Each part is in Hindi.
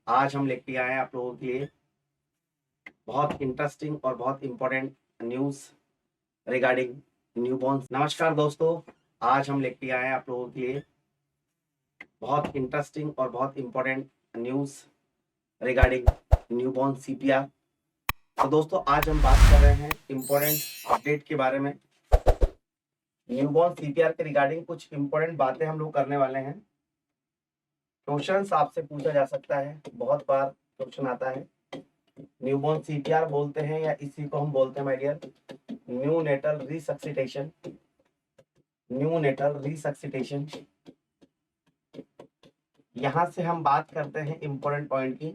आज हम लेके आए हैं आप लोगों के लिए बहुत इंटरेस्टिंग और बहुत इंपॉर्टेंट न्यूज रिगार्डिंग न्यूबॉर्न। नमस्कार दोस्तों, आज हम लेके आए हैं आप लोगों के लिए बहुत इंटरेस्टिंग और बहुत important news regarding newborn CPR. तो दोस्तों, आज हम बात कर रहे हैं इंपॉर्टेंट अपडेट के बारे में। न्यूबॉर्न सीपीआर के रिगार्डिंग कुछ इंपॉर्टेंट बातें हम लोग करने वाले हैं। क्वेश्चंस आपसे पूछा जा सकता है, बहुत बार क्वेश्चन आता है। न्यूबॉर्न सीपीआर बोलते हैं या इसी को हम बोलते हैं my dear neonatal resuscitation. Neonatal resuscitation, यहां से हम बात करते हैं इंपॉर्टेंट पॉइंट की।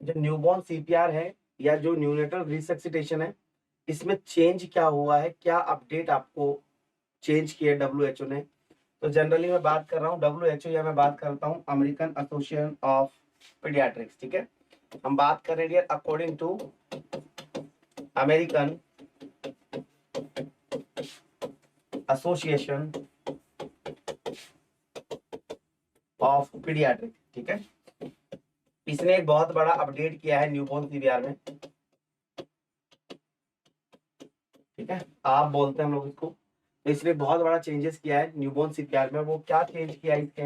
जो न्यूबॉर्न सीपीआर है या जो न्यूनेटल रिसक्सिटेशन है, इसमें चेंज क्या हुआ है, क्या अपडेट आपको चेंज किया डब्ल्यूएचओ ने। तो जनरली मैं बात कर रहा हूँ डब्ल्यूएचओ या मैं बात करता हूँ अमेरिकन एसोसिएशन ऑफ पीडियाट्रिक्स। ठीक है, हम बात कर रहे हैं according to American association of pediatric. ठीक है, इसने एक बहुत बड़ा अपडेट किया है न्यूबॉर्न सीपीआर में। ठीक है, आप बोलते हैं हम लोग इसको। तो इसने बहुत बड़ा चेंजेस किया है न्यूबॉर्न सीपीआर में। वो क्या चेंज किया है इसके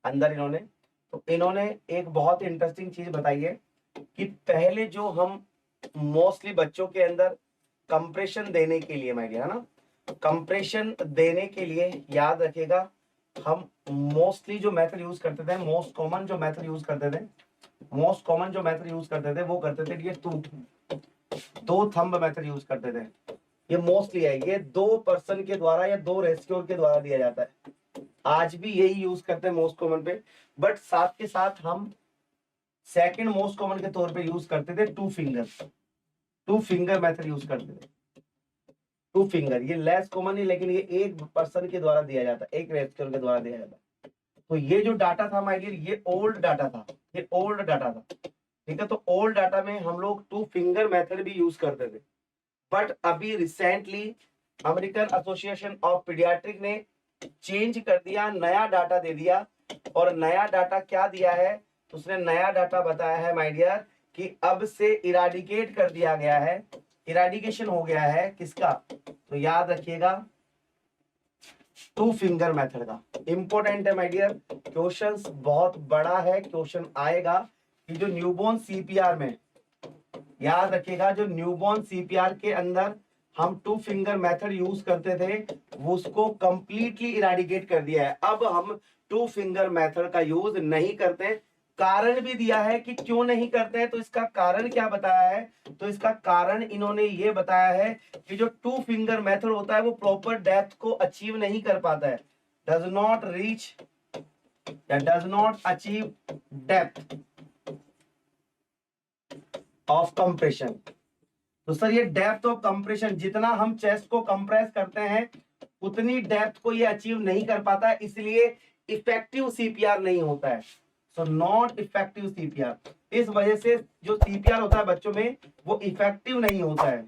अंदर इन्होंने, तो इन्होंने एक बहुत इंटरेस्टिंग चीज बताई है कि पहले जो हम मोस्टली बच्चों के अंदर कंप्रेशन देने के लिए, मैं है ना, कंप्रेशन देने के लिए याद रखिएगा, हम मोस्टली जो मेथड यूज करते थे, मोस्ट कॉमन जो मेथड यूज करते थे, वो करते थे ये दो थंब मेथड यूज करते थे। ये मोस्टली है, ये 2 पर्सन के द्वारा या 2 रेस्क्योर के द्वारा दिया जाता है। आज भी यही यूज करते हैं मोस्ट कॉमन पे, बट साथ के साथ हम सेकंड मोस्ट कॉमन के तौर पे यूज करते थे टू फिंगर मेथड यूज करते थे। टू फिंगर ये लेस कॉमन है, लेकिन ये एक पर्सन के द्वारा दिया जाता है, एक रेस्क्योर के द्वारा दिया जाता है। तो ये जो डाटा था माय डियर, ये ओल्ड डाटा था, ठीक है। तो ओल्ड डाटा में हम लोग टू फिंगर मेथड भी यूज करते थे, बट अभी recently American association of paediatric ने चेंज कर दिया, नया डाटा दे दिया। और नया डाटा क्या दिया है, उसने नया डाटा बताया है माय डियर कि अब से इराडिकेट कर दिया गया है, इराडिकेशन हो गया है किसका, तो याद रखिएगा टू फिंगर मेथड का। इंपॉर्टेंट है माय डियर, क्वेश्चंस बहुत बड़ा है, क्वेश्चन आएगा कि जो न्यूबॉर्न सीपीआर में, याद रखिएगा जो न्यूबॉर्न सीपीआर के अंदर हम टू फिंगर मेथड यूज करते थे, वो उसको कंप्लीटली इराडिकेट कर दिया है। अब हम टू फिंगर मेथड का यूज नहीं करते। कारण भी दिया है कि क्यों नहीं करते हैं, तो इसका कारण क्या बताया है, तो इसका कारण इन्होंने ये बताया है कि जो टू फिंगर मेथड होता है वो प्रॉपर डेप्थ को अचीव नहीं कर पाता है, डज नॉट रीच या does not achieve depth of compression. तो सर ये डेप्थ ऑफ कंप्रेशन, जितना हम चेस्ट को कंप्रेस करते हैं उतनी डेप्थ को ये अचीव नहीं कर पाता है, इसलिए इफेक्टिव सीपीआर नहीं होता है। सो नॉट इफेक्टिव सीपीआर, इस वजह से जो सीपीआर होता है बच्चों में वो इफेक्टिव नहीं होता है।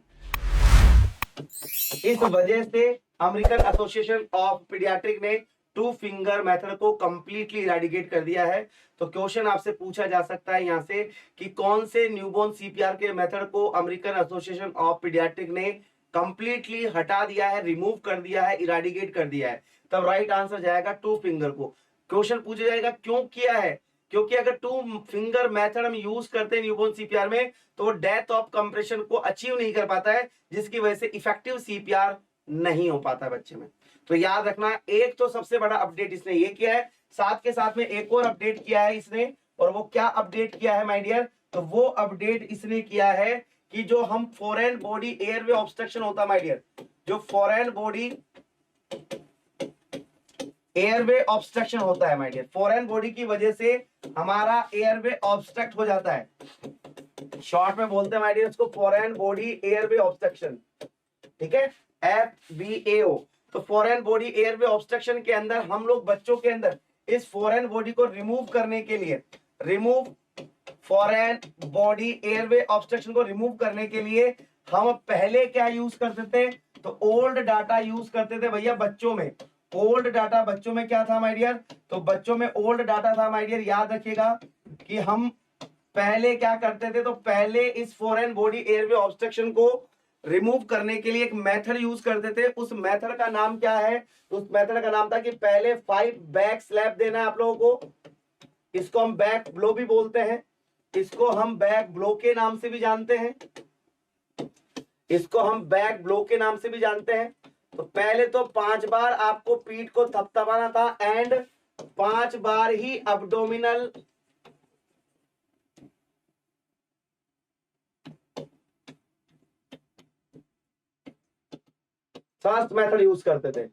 इस वजह से अमेरिकन एसोसिएशन ऑफ पीडियाट्रिक ने टू फिंगर मेथड को कंप्लीटली इरेडिकेट कर दिया है। तो क्वेश्चन आपसे पूछा जा सकता है यहां से कि कौन से न्यूबॉर्न सीपीआर के मेथड को अमेरिकन एसोसिएशन ऑफ पीडियाट्रिक ने कंप्लीटली हटा दिया है, रिमूव कर दिया है, इरेडिकेट कर दिया है। तब राइट आंसर जाएगा टू फिंगर को। क्वेश्चन पूछा जाएगा क्यों किया है, क्योंकि अगर टू फिंगर मेथड हम यूज करते हैं न्यूबॉर्न सीपीआर में तो डेथ ऑफ कंप्रेशन को अचीव नहीं कर पाता है, जिसकी वजह से इफेक्टिव सीपीआर नहीं हो पाता बच्चे में। तो याद रखना, एक तो सबसे बड़ा अपडेट इसने ये किया है, साथ के साथ में एक और अपडेट किया है इसने। और वो क्या अपडेट किया है माय डियर, तो वो अपडेट इसने किया है कि जो हम फॉरेन बॉडी एयरवे ऑब्स्ट्रक्शन होता है माय डियर, जो फॉरेन बॉडी एयरवे ऑब्स्ट्रक्शन होता है माय डियर, फॉरेन बॉडी की वजह से हमारा एयरवे ऑब्स्ट्रक्ट हो जाता है। शॉर्ट में बोलते हैं माय डियर इसको फॉरेन बॉडी एयरवे ऑब्स्ट्रक्शन। ठीक है, FBAO। तो फॉरेन बॉडी एयरवे ऑब्स्ट्रक्शन के अंदर हम लोग बच्चों के अंदर इस फॉरेन बॉडी को रिमूव करने के लिए, remove foreign body airway obstruction को रिमूव करने के लिए हम पहले क्या यूज करते थे, तो ओल्ड डाटा यूज करते थे भैया बच्चों में। ओल्ड डाटा बच्चों में क्या था माय डियर, तो बच्चों में ओल्ड डाटा था माय डियर, याद रखिएगा कि हम पहले क्या करते थे, तो पहले इस फॉरेन बॉडी एयरवे ऑब्स्ट्रक्शन को रिमूव करने के लिए एक मेथड यूज करते थे। उस मेथड का नाम क्या है, उस मेथड का नाम था कि पहले 5 बैक स्लैप देना है आप लोगों को। इसको हम बैक ब्लो भी बोलते हैं, इसको हम बैक ब्लो के नाम से भी जानते हैं, इसको हम बैक ब्लो के नाम से भी जानते हैं। तो पहले तो 5 बार आपको पीठ को थपथपाना था and 5 bar he abdominal thrust method use करते थे,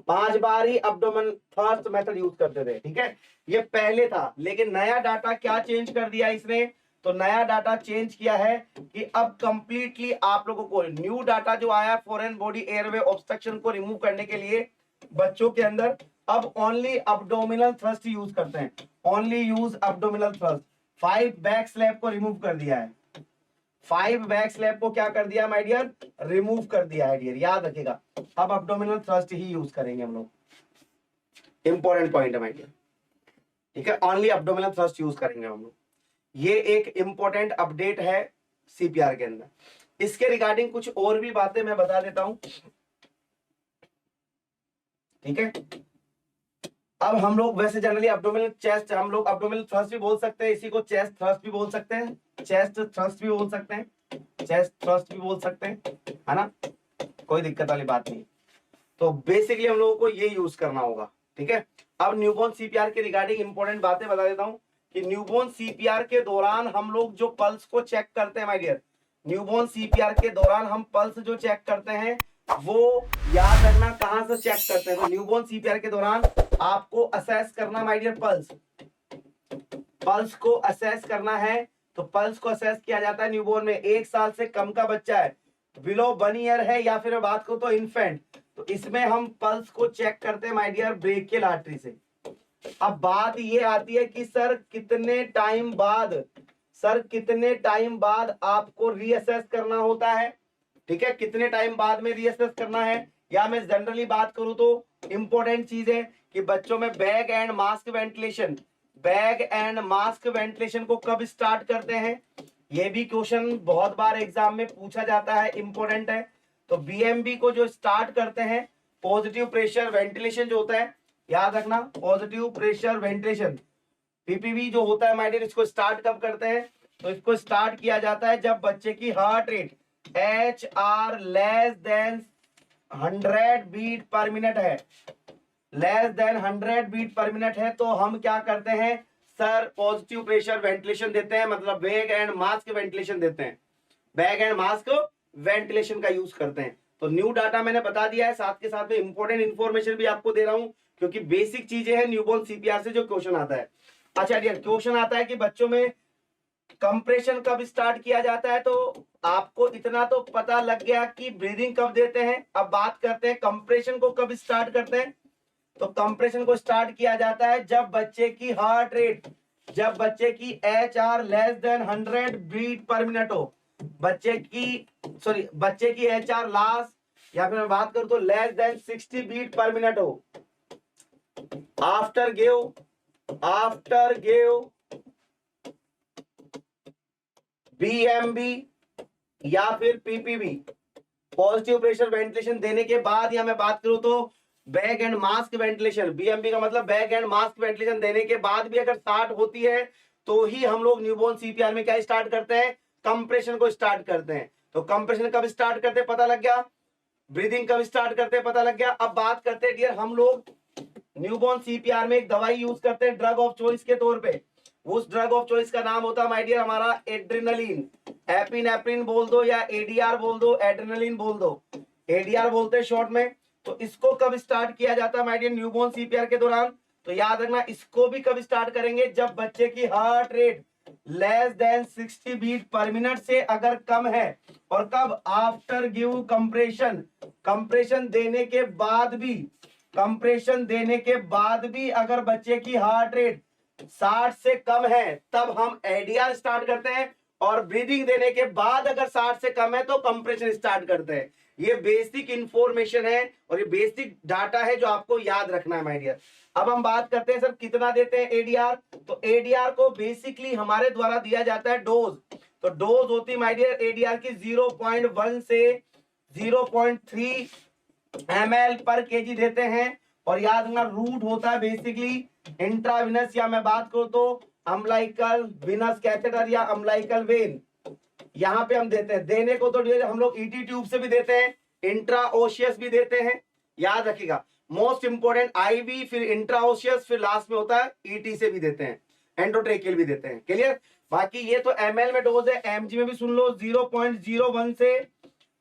5 बार ही अब्डोमिनल थ्रस्ट मेथड यूज करते थे। ठीक है, ये पहले था, लेकिन नया डाटा क्या चेंज कर दिया इसने, तो नया डाटा चेंज किया है कि अब कंप्लीटली आप लोगों को न्यू डाटा जो आया फॉरेन बॉडी एयरवे ऑब्स्ट्रक्शन को रिमूव करने के लिए बच्चों के अंदर अब ओनली अब्डोमिनल थ्रस्ट यूज करते हैं, only use abdominal thrust. 5 back slap को रिमूव कर दिया है, 5 बैक स्लैप को क्या कर दिया माय डियर, रिमूव कर दिया है डियर, याद रखिएगा। अब अब्डोमिनल थ्रस्ट ही यूज करेंगे हम लोग, इंपॉर्टेंट पॉइंट है माय डियर। ठीक है, ओनली अब्डोमिनल थ्रस्ट यूज करेंगे हम लोग। ये एक इंपॉर्टेंट अपडेट है सीपीआर के अंदर। इसके रिगार्डिंग कुछ और भी बातें मैं बता देता हूं। ठीक है, अब हम लोग वैसे जनरली अब्डोमिनल चेस्ट, हम लोग अब्डोमिनल थ्रस्ट भी बोल सकते हैं, इसी को चेस्ट थ्रस्ट भी बोल सकते हैं, चेस्ट थ्रस्ट भी बोल सकते हैं, चेस्ट थ्रस्ट भी बोल सकते हैं, है ना, कोई दिक्कत वाली बात नहीं। तो बेसिकली हम लोगों को ये यूज करना होगा। ठीक है, अब न्यूबॉर्न सीपीआर के रिगार्डिंग इंपॉर्टेंट बातें बता देता हूं कि न्यूबॉर्न सीपीआर के दौरान हम लोग जो पल्स को चेक करते हैं माय डियर, न्यूबॉर्न सीपीआर के दौरान हम पल्स जो चेक करते हैं वो याद रखना कहां से चेक करते हैं। तो न्यूबॉर्न सीपीआर के दौरान आपको असेस करना माय डियर, पल्स को असेस करना है। तो पल्स को असेस किया जाता है न्यूबॉर्न में, 1 साल से कम का बच्चा है, बिलो 1 ईयर है, या फिर बात करो तो इन्फेंट, तो इसमें हम पल्स को चेक करते हैं माय डियर ब्रेकियल आर्टरी से। अब बात ये आती है कि सर कितने टाइम बाद आपको रीअसेस करना होता है। ठीक है, कितने टाइम बाद में रीअसेस करना है, या मैं जनरली बात करूं तो इंपॉर्टेंट चीज है कि बच्चों में बैग एंड मास्क वेंटिलेशन को कब स्टार्ट करते हैं, ये भी क्वेश्चन बहुत बार एग्जाम में पूछा जाता है, इंपॉर्टेंट है। तो बीएमबी को जो स्टार्ट करते हैं, पॉजिटिव प्रेशर वेंटिलेशन जो होता है, याद रखना, पॉजिटिव प्रेशर वेंटिलेशन पीपीवी जो होता है माय डियर, इसको स्टार्ट कब करते हैं, तो इसको स्टार्ट किया जाता है जब बच्चे की heart rate HR less than 100 beat per minute है, less than 100 beat per minute है, तो हम क्या करते हैं सर, पॉजिटिव प्रेशर वेंटिलेशन देते हैं, मतलब बैग एंड मास्क वेंटिलेशन देते हैं, बैग एंड मास्क वेंटिलेशन का यूज करते हैं। तो न्यू डाटा मैंने बता दिया है, साथ के साथ में इंपॉर्टेंट इंफॉर्मेशन भी आपको दे रहा हूं, क्योंकि बेसिक चीजें हैं न्यूबॉर्न सीपीआर से जो क्वेश्चन आता है। अच्छा डियर, क्वेश्चन आता है कि बच्चों में कंप्रेशन कब स्टार्ट किया जाता है, तो आपको इतना तो पता लग गया कि ब्रीदिंग कब देते हैं। अब बात करते हैं कंप्रेशन को कब स्टार्ट करते हैं, तो कंप्रेशन को स्टार्ट किया जाता है जब बच्चे की हार्ट रेट, जब बच्चे की HR less than 100 beat per minute हो, बच्चे की HR लास्ट, या फिर मैं बात करूं तो less than 60 beat per minute हो, आफ्टर गिव बीएमबी या फिर पीपीवी, पॉजिटिव प्रेशर वेंटिलेशन देने के बाद, या मैं बात करूं तो bag and mask ventilation, BMB का मतलब बैग एंड मास्क वेंटिलेशन देने के बाद भी अगर स्टार्ट होती है, तो ही हम लोग न्यूबॉर्न सीपीआर में क्या स्टार्ट करते हैं, कंप्रेशन को स्टार्ट करते हैं। तो कंप्रेशन कब स्टार्ट करते हैं पता लग गया, ब्रीदिंग कब स्टार्ट करते हैं पता लग गया। अब बात करते हैं डियर, हम लोग न्यूबॉर्न सीपीआर में एक दवाई यूज करते हैं ड्रग ऑफ चॉइस के तौर पे, उस ड्रग ऑफ चॉइस का नाम होता है माय डियर हमारा एड्रेनलिन, एपिनेफ्रिन बोल दो या एडीआर बोल दो, एड्रेनलिन बोल दो, एडीआर बोलते हैं शॉर्ट में। तो इसको कब स्टार्ट किया जाता है माय डियर न्यूबॉर्न सीपीआर के दौरान, तो याद रखना इसको भी कब स्टार्ट करेंगे, जब बच्चे की heart rate less than 60 beat per minute से अगर कम है, और कब, आफ्टर गिव कंप्रेशन, कंप्रेशन देने के बाद भी अगर बच्चे की हार्ट रेट 60 से कम है, तब हम एडीआर स्टार्ट करते हैं, और ब्रीदिंग देने के बाद अगर 60 से कम है तो कंप्रेशन स्टार्ट करते हैं। ये बेसिक इंफॉर्मेशन है और ये बेसिक डाटा है जो आपको याद रखना है माय डियर। अब हम बात करते हैं सर कितना देते हैं एडीआर। तो एडीआर को बेसिकली हमारे द्वारा दिया जाता है डोज। तो डोज होती है माय डियर एडीआर की 0.1 से 0.3 ml पर केजी देते हैं। और याद रखना रूट होता है बेसिकली इंट्राविनस, या मैं बात करूं तो अम्लाइकल विनस कैथेटर या अम्लाइकल वेन, यहां पे हम देते हैं। देने को तो हम लोग ईटी ट्यूब से भी देते हैं, इंट्राओशियस भी देते हैं, याद रखिएगा। मोस्ट इंपोर्टेंट आईवी, फिर इंट्राओशियस, फिर लास्ट में होता है ईटी से भी देते हैं, एंडोट्रेकियल भी देते हैं। क्लियर? बाकी ये तो एमएल में डोज है, एमजी में भी सुन लो 0.01 से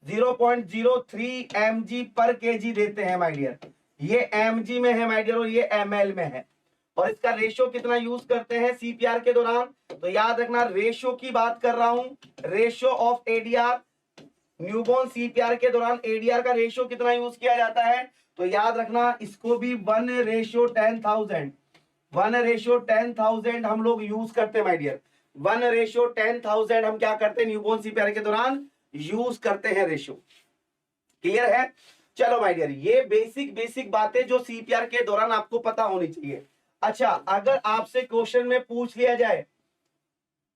0.03 mg पर केजी देते हैं माय डियर। ये mg में है माय डियर और ये ml में है। और इसका रेशियो कितना यूज करते हैं सीपीआर के दौरान, तो याद रखना रेशियो की बात कर रहा हूं, ratio of ADR. Newborn CPR के दौरान एडीआर का रेशियो कितना यूज किया जाता है, तो याद रखना इसको भी 1:10,000, 1:10,000 हम लोग यूज करते हैं माय डियर। 1:10,000 हम क्या करते हैं न्यूबॉर्न सीपीआर के दौरान यूज करते हैं रेशियो। क्लियर है? चलो माय डियर, ये बेसिक बातें जो सीपीआर के दौरान आपको पता होनी चाहिए। अच्छा, अगर आपसे क्वेश्चन में पूछ लिया जाए,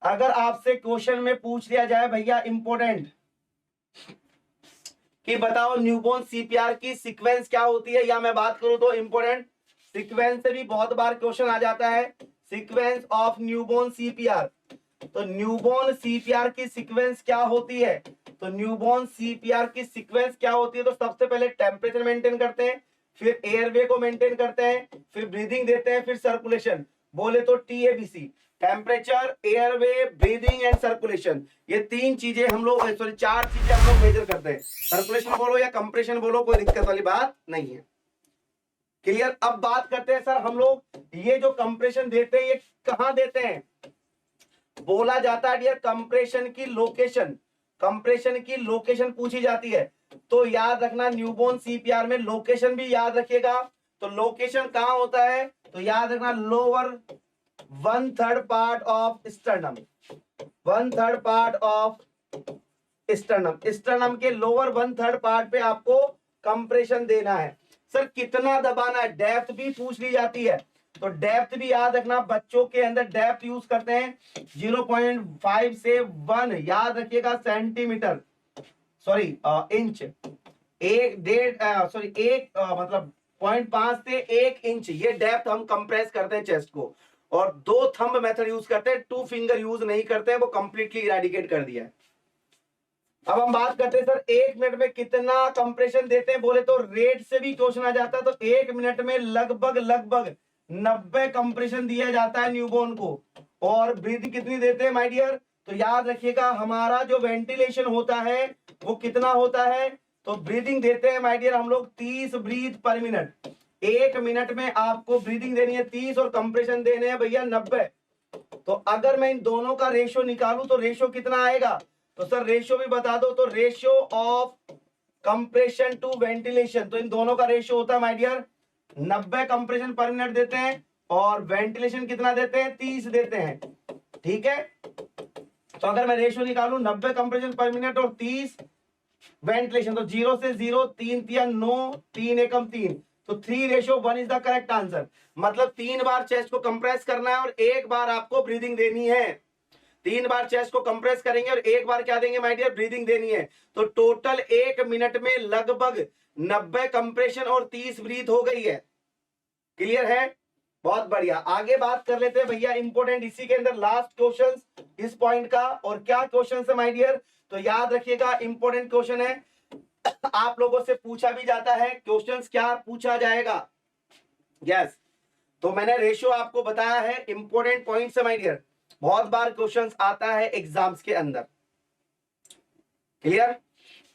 अगर आपसे क्वेश्चन में पूछ लिया जाए भैया इंपॉर्टेंट कि बताओ न्यूबॉर्न सीपीआर की सीक्वेंस क्या होती है, या मैं बात करूं तो इंपॉर्टेंट सीक्वेंस से भी बहुत बार क्वेश्चन आ जाता है, सीक्वेंस ऑफ न्यूबॉर्न सीपीआर। तो न्यूबॉर्न सीपीआर की सीक्वेंस क्या होती है, तो न्यूबॉर्न सीपीआर की सीक्वेंस क्या होती है, तो सबसे पहले टेम्परेचर मेंटेन करते हैं, फिर एयरवे को मेंटेन करते हैं, फिर ब्रीदिंग देते हैं, फिर सर्कुलेशन। बोले तो TABC, temperature, airway, breathing and circulation, ये तीन चीजें हम लोग, सॉरी 4 चीजें हम लोग मेजर करते हैं। सर्कुलेशन बोलो या कंप्रेशन बोलो, कोई दिक्कत वाली बात नहीं है। क्लियर? अब बात करते हैं सर हम लोग ये जो कंप्रेशन देते हैं ये कहां देते हैं, बोला जाता है डियर कंप्रेशन की लोकेशन, कंप्रेशन की लोकेशन पूछी जाती है। तो याद रखना न्यूबॉर्न सीपीआर में लोकेशन भी याद रखिएगा। तो लोकेशन कहां होता है, तो याद रखना lower 1/3 part of sternum, 1/3 part of sternum, sternum के लोअर 1/3 पार्ट पे आपको कंप्रेशन देना है। सर कितना दबाना है, डेप्थ भी पूछ ली जाती है। तो डेप्थ भी याद रखना, बच्चों के अंदर डेप्थ यूज करते हैं 0.5 से 1, याद रखिएगा सेंटीमीटर, सॉरी इंच, मतलब 0.5 से 1 इंच, ये डेप्थ हम कंप्रेस करते हैं चेस्ट को। और 2 थंब मेथड यूज करते हैं, 2 फिंगर यूज नहीं करते हैं, वो कंप्लीटली इरेडिकेट कर दिया है। अब हम बात करते हैं सर 1 मिनट में कितना कंप्रेशन देते हैं, बोले तो रेट से भी क्वेश्चन आ जाता है। तो 1 मिनट में लगभग 90 कंप्रेशन दिया जाता है न्यूबॉर्न को। और ब्रीथ कितनी देते हैं माय डियर, तो याद रखिएगा हमारा जो वेंटिलेशन होता है वो कितना होता है, तो ब्रीदिंग देते हैं माय डियर हम लोग 30 ब्रीथ पर मिनट। 1 मिनट में आपको ब्रीदिंग देनी है 30 और कंप्रेशन देने हैं भैया 90। तो अगर मैं इन दोनों का रेशियो निकालूं तो रेशियो कितना आएगा, तो सर रेशियो भी बता दो। तो ratio of compression to ventilation, तो इन दोनों का रेशियो होता है my dear 90 compression per minute देते हैं और वेंटिलेशन कितना देते हैं 30 देते हैं। ठीक है, तो अगर मैं रेशियो निकालूं 90 कंप्रेशन पर मिनट और 30 वेंटिलेशन, तो 0 से 0, 3 3 9, 3 एकम 3, तो 3:1 इज द करेक्ट आंसर। मतलब 3 बार चेस्ट को कंप्रेस करना है और 1 बार आपको ब्रीदिंग देनी है। 3 बार चेस्ट को कंप्रेस करेंगे और 1 बार क्या देंगे माय डियर, ब्रीदिंग देनी है। तो टोटल 1 मिनट में लगभग 90 कंप्रेशन और 30 ब्रीथ हो गई है। क्लियर है? बहुत बढ़िया। आगे बात कर लेते हैं भैया इंपॉर्टेंट, इसी के अंदर लास्ट क्वेश्चन इस पॉइंट का। और क्या क्वेश्चन है माय डियर, तो याद रखिएगा इंपॉर्टेंट क्वेश्चन है, आप लोगों से पूछा भी जाता है। क्वेश्चंस क्या पूछा जाएगा, यस तो मैंने रेशियो आपको बताया है, इंपॉर्टेंट पॉइंट्स है माय डियर, बहुत बार क्वेश्चंस आता है एग्जाम्स के अंदर। क्लियर?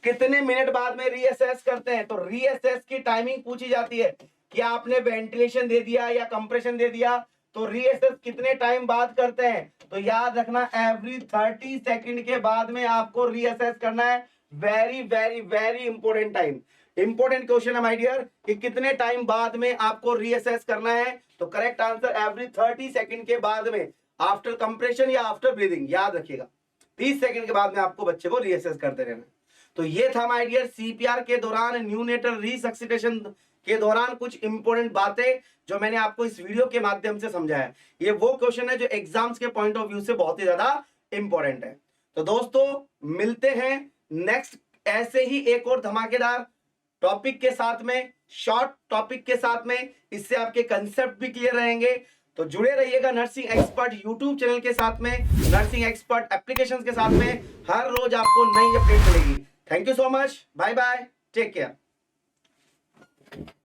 कितने मिनट बाद में रीअसेस करते हैं, तो रीअसेस की टाइमिंग पूछी जाती है कि आपने वेंटिलेशन दे दिया या कंप्रेशन दे दिया, तो रीअसेस कितने टाइम बाद करते हैं, तो याद रखना एवरी 30 सेकंड के बाद में आपको रीअसेस करना है। Very very very important time, important question है माय डियर कि कितने टाइम बाद में आपको रीअसेस करना है, तो करेक्ट आंसर एवरी 30 सेकंड के बाद में, आफ्टर कंप्रेशन या आफ्टर ब्रीदिंग, याद रखिएगा। 30 सेकंड के बाद में आपको बच्चे को रीअसेस करते रहना। तो ये था माय डियर सीपीआर के दौरान न्यूनेटल रिसक्सिटेशन के दौरान कुछ इंपॉर्टेंट बातें जो मैंने आपको इस वीडियो के माध्यम से समझाया। ये वो क्वेश्चन है जो एग्जाम्स के पॉइंट ऑफ व्यू से बहुत ही ज्यादा इंपॉर्टेंट है। तो दोस्तों मिलते हैं नेक्स्ट ऐसे ही एक और धमाकेदार टॉपिक के साथ में, शॉर्ट टॉपिक के साथ में। इससे आपके कंसेप्ट भी क्लियर रहेंगे। तो जुड़े रहिएगा नर्सिंग एक्सपर्ट यूट्यूब चैनल के साथ में, नर्सिंग एक्सपर्ट एप्लीकेशंस के साथ में। हर रोज आपको नई अपडेट मिलेगी। Thank you so much, bye bye, take care.